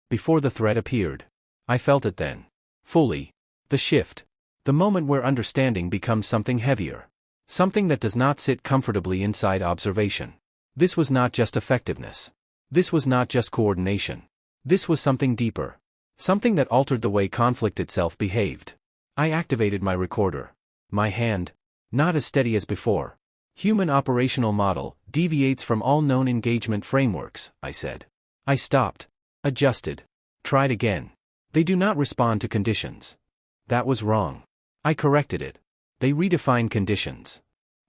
[SPEAKER 1] Before the threat appeared. I felt it then. Fully. The shift. The moment where understanding becomes something heavier. Something that does not sit comfortably inside observation. This was not just effectiveness. This was not just coordination. This was something deeper. Something that altered the way conflict itself behaved. I activated my recorder. My hand. Not as steady as before. Human operational model deviates from all known engagement frameworks, I said. I stopped. Adjusted. Tried again. They do not respond to conditions. That was wrong. I corrected it. They redefine conditions.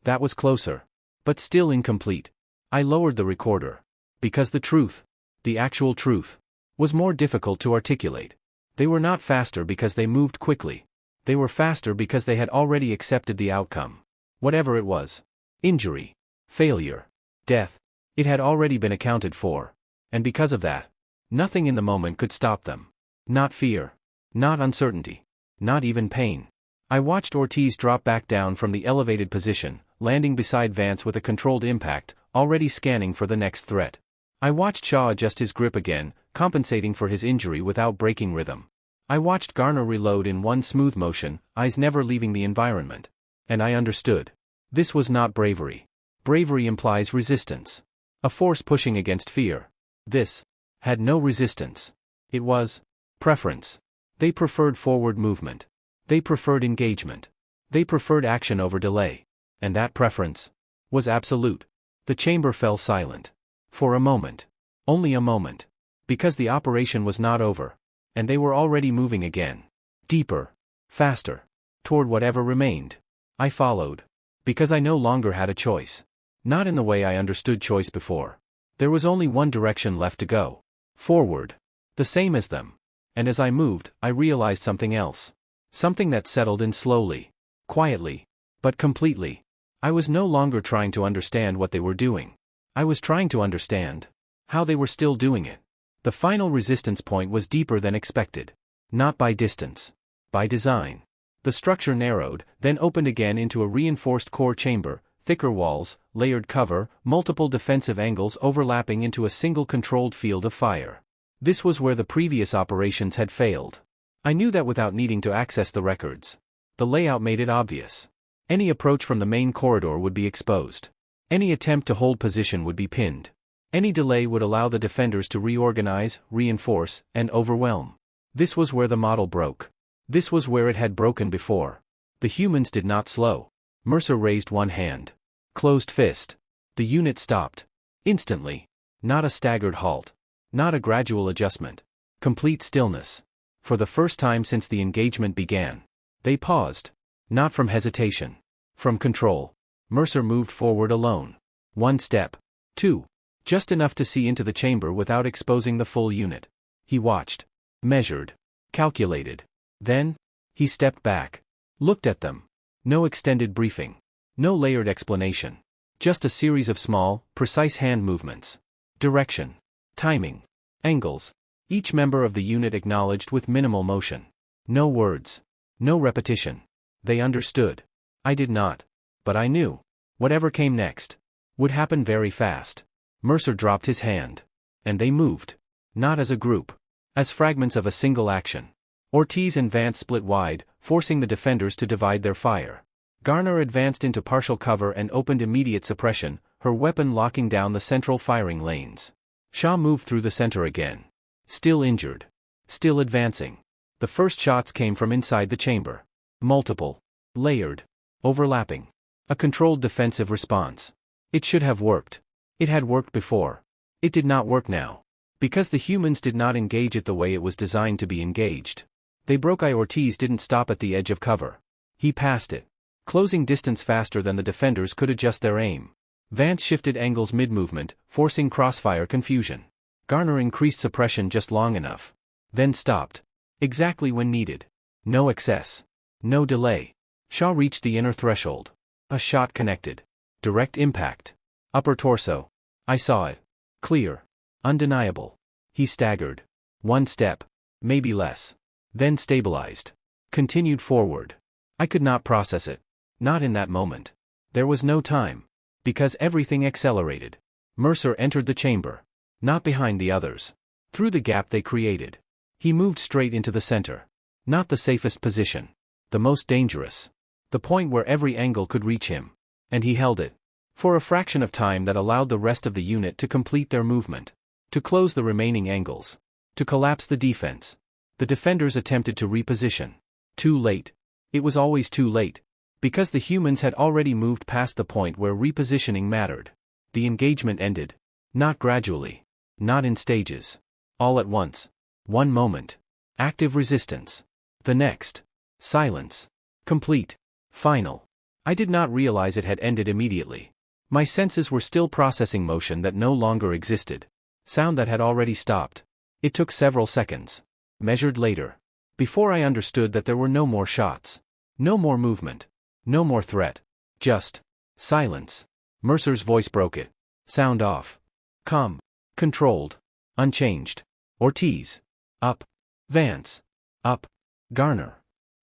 [SPEAKER 1] That was closer. But still incomplete. I lowered the recorder. Because the truth, the actual truth, was more difficult to articulate. They were not faster because they moved quickly. They were faster because they had already accepted the outcome. Whatever it was. Injury. Failure. Death. It had already been accounted for. And because of that, nothing in the moment could stop them. Not fear. Not uncertainty. Not even pain. I watched Ortiz drop back down from the elevated position, landing beside Vance with a controlled impact, already scanning for the next threat. I watched Shaw adjust his grip again, compensating for his injury without breaking rhythm. I watched Garner reload in one smooth motion, eyes never leaving the environment. And I understood. This was not bravery. Bravery implies resistance. A force pushing against fear. This had no resistance. It was preference. They preferred forward movement. They preferred engagement. They preferred action over delay. And that preference was absolute. The chamber fell silent. For a moment. Only a moment. Because the operation was not over. And they were already moving again. Deeper. Faster. Toward whatever remained. I followed. Because I no longer had a choice. Not in the way I understood choice before. There was only one direction left to go. Forward. The same as them. And as I moved, I realized something else. Something that settled in slowly. Quietly. But completely. I was no longer trying to understand what they were doing. I was trying to understand how they were still doing it. The final resistance point was deeper than expected. Not by distance. By design. The structure narrowed, then opened again into a reinforced core chamber, thicker walls, layered cover, multiple defensive angles overlapping into a single controlled field of fire. This was where the previous operations had failed. I knew that without needing to access the records. The layout made it obvious. Any approach from the main corridor would be exposed. Any attempt to hold position would be pinned. Any delay would allow the defenders to reorganize, reinforce, and overwhelm. This was where the model broke. This was where it had broken before. The humans did not slow. Mercer raised one hand. Closed fist. The unit stopped. Instantly. Not a staggered halt. Not a gradual adjustment. Complete stillness. For the first time since the engagement began. They paused. Not from hesitation. From control. Mercer moved forward alone. 1 step. 2. Just enough to see into the chamber without exposing the full unit. He watched. Measured. Calculated. Then, he stepped back. Looked at them. No extended briefing. No layered explanation. Just a series of small, precise hand movements. Direction. Timing. Angles. Each member of the unit acknowledged with minimal motion. No words. No repetition. They understood. I did not. But I knew. Whatever came next would happen very fast. Mercer dropped his hand. And they moved. Not as a group. As fragments of a single action. Ortiz and Vance split wide, forcing the defenders to divide their fire. Garner advanced into partial cover and opened immediate suppression, her weapon locking down the central firing lanes. Shaw moved through the center again. Still injured. Still advancing. The first shots came from inside the chamber. Multiple. Layered. Overlapping. A controlled defensive response. It should have worked. It had worked before. It did not work now. Because the humans did not engage it the way it was designed to be engaged. They broke. Ortiz didn't stop at the edge of cover. He passed it. Closing distance faster than the defenders could adjust their aim. Vance shifted angles mid-movement, forcing crossfire confusion. Garner increased suppression just long enough. Then stopped. Exactly when needed. No excess. No delay. Shaw reached the inner threshold. A shot connected. Direct impact. Upper torso. I saw it. Clear. Undeniable. He staggered. 1 step. Maybe less. Then stabilized. Continued forward. I could not process it. Not in that moment. There was no time. Because everything accelerated. Mercer entered the chamber. Not behind the others. Through the gap they created. He moved straight into the center. Not the safest position. The most dangerous. The point where every angle could reach him. And he held it. For a fraction of time that allowed the rest of the unit to complete their movement. To close the remaining angles. To collapse the defense. The defenders attempted to reposition. Too late. It was always too late. Because the humans had already moved past the point where repositioning mattered. The engagement ended. Not gradually. Not in stages. All at once. One moment. Active resistance. The next. Silence. Complete. Final. I did not realize it had ended immediately. My senses were still processing motion that no longer existed. Sound that had already stopped. It took several seconds. Measured later. Before I understood that there were no more shots. No more movement. No more threat. Just silence. Mercer's voice broke it. Sound off. Calm. Controlled. Unchanged. Ortiz. Up. Vance. Up. Garner.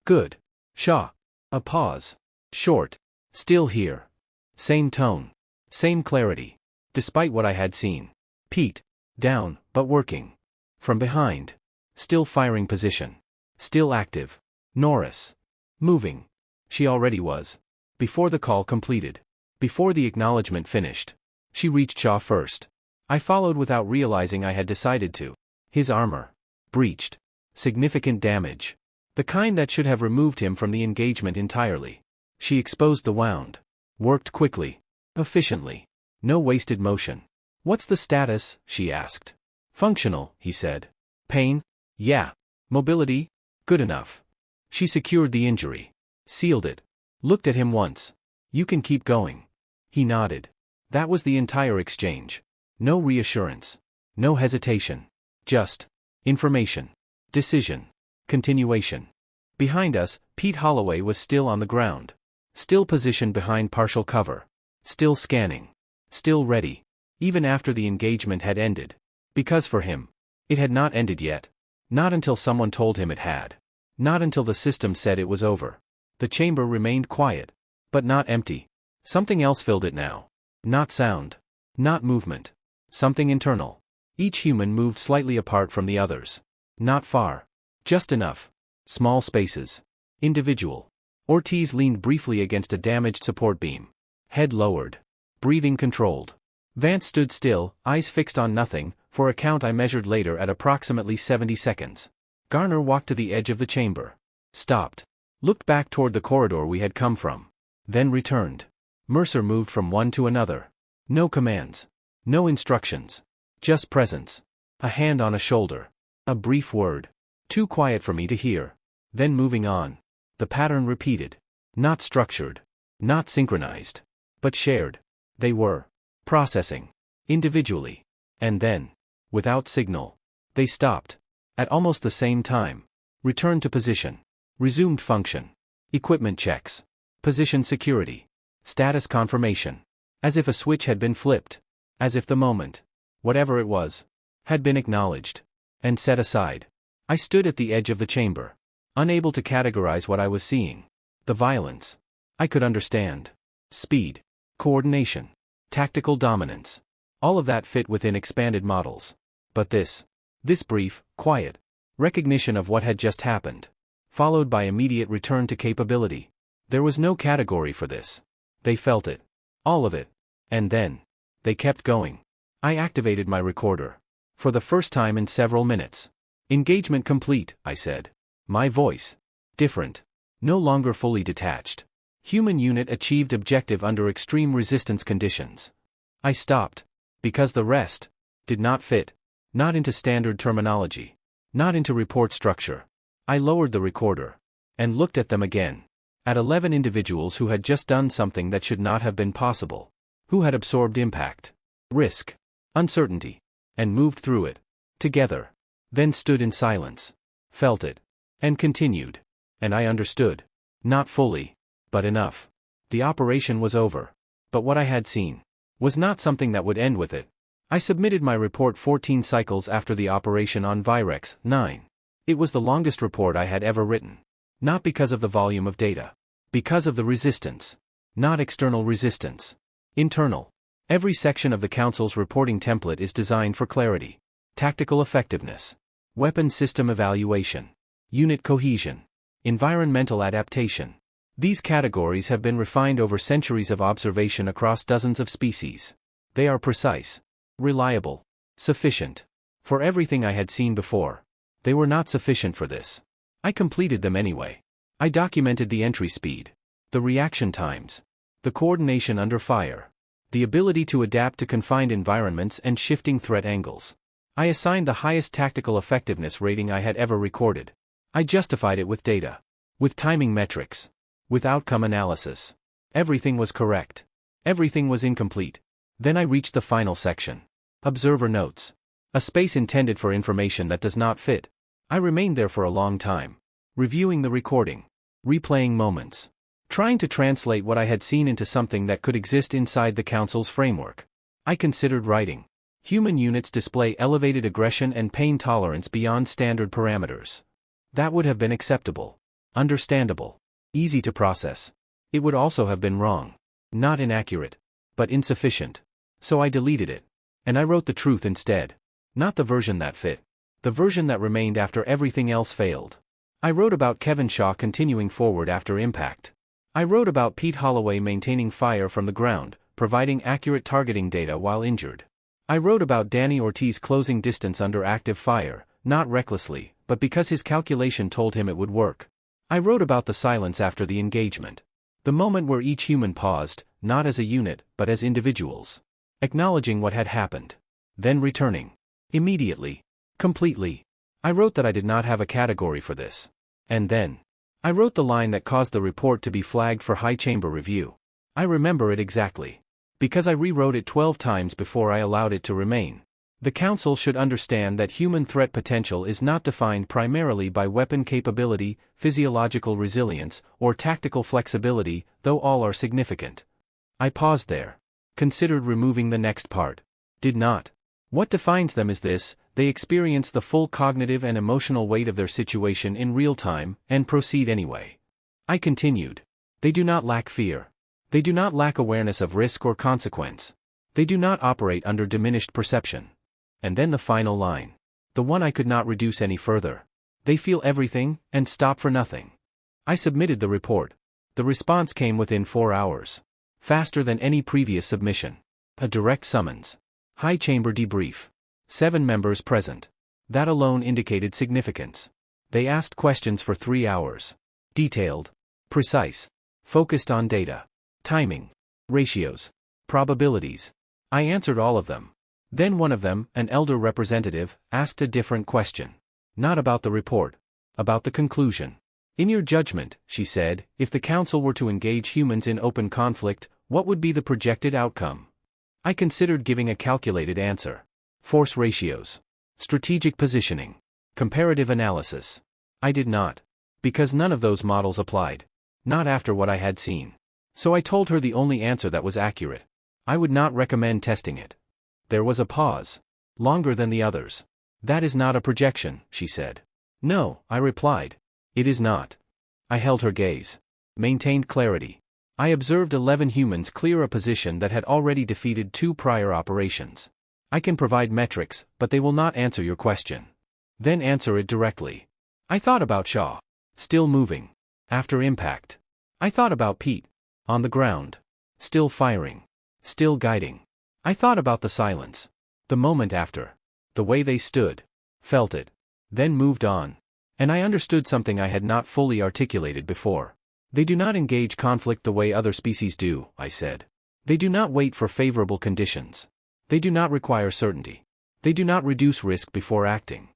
[SPEAKER 1] Good. Shaw. A pause. Short. Still here. Same tone. Same clarity. Despite what I had seen. Pete. Down, but working. From behind. Still firing position. Still active. Norris. Moving. She already was. Before the call completed. Before the acknowledgement finished. She reached Shaw first. I followed without realizing I had decided to. His armor. Breached. Significant damage. The kind that should have removed him from the engagement entirely. She exposed the wound. Worked quickly. Efficiently. No wasted motion. What's the status? She asked. Functional, he said. Pain? Yeah. Mobility? Good enough. She secured the injury. Sealed it. Looked at him once. You can keep going. He nodded. That was the entire exchange. No reassurance. No hesitation. Just information. Decision. Continuation. Behind us, Pete Holloway was still on the ground. Still positioned behind partial cover. Still scanning. Still ready. Even after the engagement had ended. Because for him, it had not ended yet. Not until someone told him it had. Not until the system said it was over. The chamber remained quiet. But not empty. Something else filled it now. Not sound. Not movement. Something internal. Each human moved slightly apart from the others. Not far. Just enough. Small spaces. Individual. Ortiz leaned briefly against a damaged support beam. Head lowered. Breathing controlled. Vance stood still, eyes fixed on nothing, for a count I measured later at approximately 70 seconds. Garner walked to the edge of the chamber. Stopped. Looked back toward the corridor we had come from. Then returned. Mercer moved from one to another. No commands. No instructions. Just presence. A hand on a shoulder. A brief word. Too quiet for me to hear. Then moving on. The pattern repeated. Not structured. Not synchronized. But shared. They were. Processing. Individually. And then. Without signal. They stopped. At almost the same time. Returned to position. Resumed function. Equipment checks. Position security. Status confirmation. As if a switch had been flipped. As if the moment. Whatever it was. Had been acknowledged. And set aside. I stood at the edge of the chamber. Unable to categorize what I was seeing. The violence. I could understand. Speed. Coordination. Tactical dominance. All of that fit within expanded models. But this brief, quiet recognition of what had just happened. Followed by immediate return to capability. There was no category for this. They felt it. All of it. And then. They kept going. I activated my recorder. For the first time in several minutes. Engagement complete, I said. My voice. Different. No longer fully detached. Human unit achieved objective under extreme resistance conditions. I stopped. Because the rest did not fit. Not into standard terminology. Not into report structure. I lowered the recorder. And looked at them again. At 11 individuals who had just done something that should not have been possible. Who had absorbed impact. Risk. Uncertainty. And moved through it. Together. Then stood in silence. Felt it. And continued. And I understood. Not fully. But enough. The operation was over. But what I had seen was not something that would end with it. I submitted my report 14 cycles after the operation on Virex 9. It was the longest report I had ever written. Not because of the volume of data. Because of the resistance. Not external resistance. Internal. Every section of the Council's reporting template is designed for clarity. Tactical effectiveness. Weapon system evaluation. Unit cohesion. Environmental adaptation. These categories have been refined over centuries of observation across dozens of species. They are precise. Reliable. Sufficient. For everything I had seen before. They were not sufficient for this. I completed them anyway. I documented the entry speed. The reaction times. The coordination under fire. The ability to adapt to confined environments and shifting threat angles. I assigned the highest tactical effectiveness rating I had ever recorded. I justified it with data. With timing metrics. With outcome analysis. Everything was correct. Everything was incomplete. Then I reached the final section. Observer notes. A space intended for information that does not fit. I remained there for a long time. Reviewing the recording. Replaying moments. Trying to translate what I had seen into something that could exist inside the Council's framework. I considered writing. Human units display elevated aggression and pain tolerance beyond standard parameters. That would have been acceptable. Understandable. Easy to process. It would also have been wrong. Not inaccurate. But insufficient. So I deleted it. And I wrote the truth instead. Not the version that fit. The version that remained after everything else failed. I wrote about Kevin Shaw continuing forward after impact. I wrote about Pete Holloway maintaining fire from the ground, providing accurate targeting data while injured. I wrote about Danny Ortiz closing distance under active fire, not recklessly, but because his calculation told him it would work. I wrote about the silence after the engagement. The moment where each human paused, not as a unit, but as individuals. Acknowledging what had happened. Then returning. Immediately. Completely. I wrote that I did not have a category for this. And then. I wrote the line that caused the report to be flagged for high chamber review. I remember it exactly. Because I rewrote it 12 times before I allowed it to remain. The Council should understand that human threat potential is not defined primarily by weapon capability, physiological resilience, or tactical flexibility, though all are significant. I paused there. Considered removing the next part. Did not. What defines them is this: they experience the full cognitive and emotional weight of their situation in real time, and proceed anyway. I continued. They do not lack fear. They do not lack awareness of risk or consequence. They do not operate under diminished perception. And then the final line. The one I could not reduce any further. They feel everything, and stop for nothing. I submitted the report. The response came within 4 hours. Faster than any previous submission. A direct summons. High Chamber debrief. 7 members present. That alone indicated significance. They asked questions for 3 hours. Detailed. Precise. Focused on data. Timing. Ratios. Probabilities. I answered all of them. Then one of them, an elder representative, asked a different question. Not about the report. About the conclusion. In your judgment, she said, if the Council were to engage humans in open conflict, what would be the projected outcome? I considered giving a calculated answer. Force ratios. Strategic positioning. Comparative analysis. I did not. Because none of those models applied. Not after what I had seen. So I told her the only answer that was accurate. I would not recommend testing it. There was a pause. Longer than the others. That is not a projection, she said. No, I replied. It is not. I held her gaze. Maintained clarity. I observed 11 humans clear a position that had already defeated 2 prior operations. I can provide metrics, but they will not answer your question. Then answer it directly. I thought about Shaw. Still moving. After impact. I thought about Pete. On the ground. Still firing. Still guiding. I thought about the silence. The moment after. The way they stood. Felt it. Then moved on. And I understood something I had not fully articulated before. They do not engage conflict the way other species do, I said. They do not wait for favorable conditions. They do not require certainty. They do not reduce risk before acting.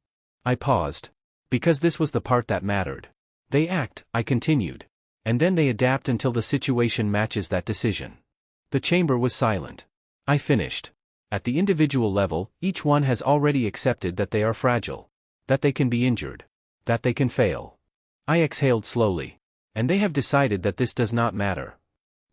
[SPEAKER 1] I paused. Because this was the part that mattered. They act, I continued. And then they adapt until the situation matches that decision. The chamber was silent. I finished. At the individual level, each one has already accepted that they are fragile. That they can be injured. That they can fail. I exhaled slowly. And they have decided that this does not matter.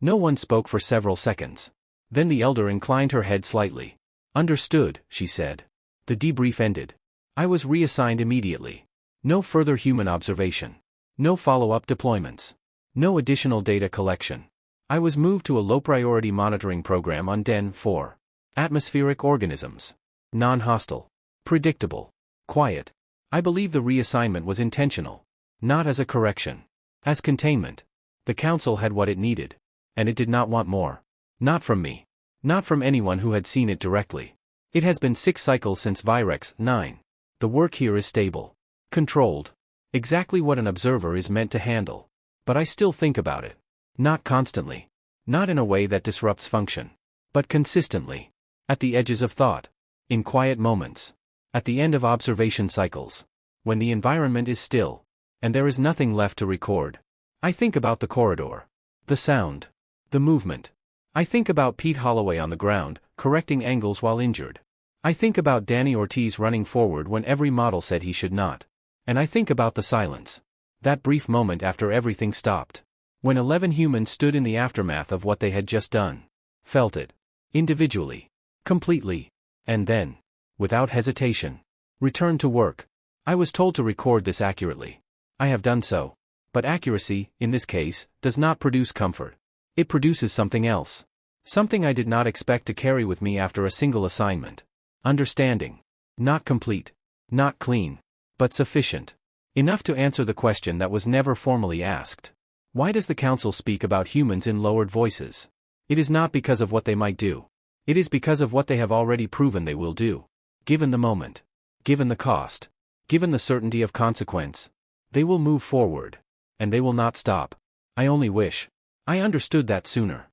[SPEAKER 1] No one spoke for several seconds. Then the elder inclined her head slightly. Understood, she said. The debrief ended. I was reassigned immediately. No further human observation. No follow-up deployments. No additional data collection. I was moved to a low-priority monitoring program on Den 4. Atmospheric organisms. Non-hostile. Predictable. Quiet. I believe the reassignment was intentional. Not as a correction. As containment. The Council had what it needed. And it did not want more. Not from me. Not from anyone who had seen it directly. It has been 6 cycles since Virex 9. The work here is stable. Controlled. Exactly what an observer is meant to handle. But I still think about it. Not constantly. Not in a way that disrupts function. But consistently. At the edges of thought. In quiet moments. At the end of observation cycles. When the environment is still. And there is nothing left to record. I think about the corridor. The sound. The movement. I think about Pete Holloway on the ground, correcting angles while injured. I think about Danny Ortiz running forward when every model said he should not. And I think about the silence. That brief moment after everything stopped. When 11 humans stood in the aftermath of what they had just done. Felt it. Individually. Completely. And then. Without hesitation. Returned to work. I was told to record this accurately. I have done so. But accuracy, in this case, does not produce comfort. It produces something else. Something I did not expect to carry with me after a single assignment. Understanding. Not complete. Not clean. But sufficient. Enough to answer the question that was never formally asked. Why does the Council speak about humans in lowered voices? It is not because of what they might do. It is because of what they have already proven they will do. Given the moment. Given the cost. Given the certainty of consequence. They will move forward. And they will not stop. I only wish I understood that sooner.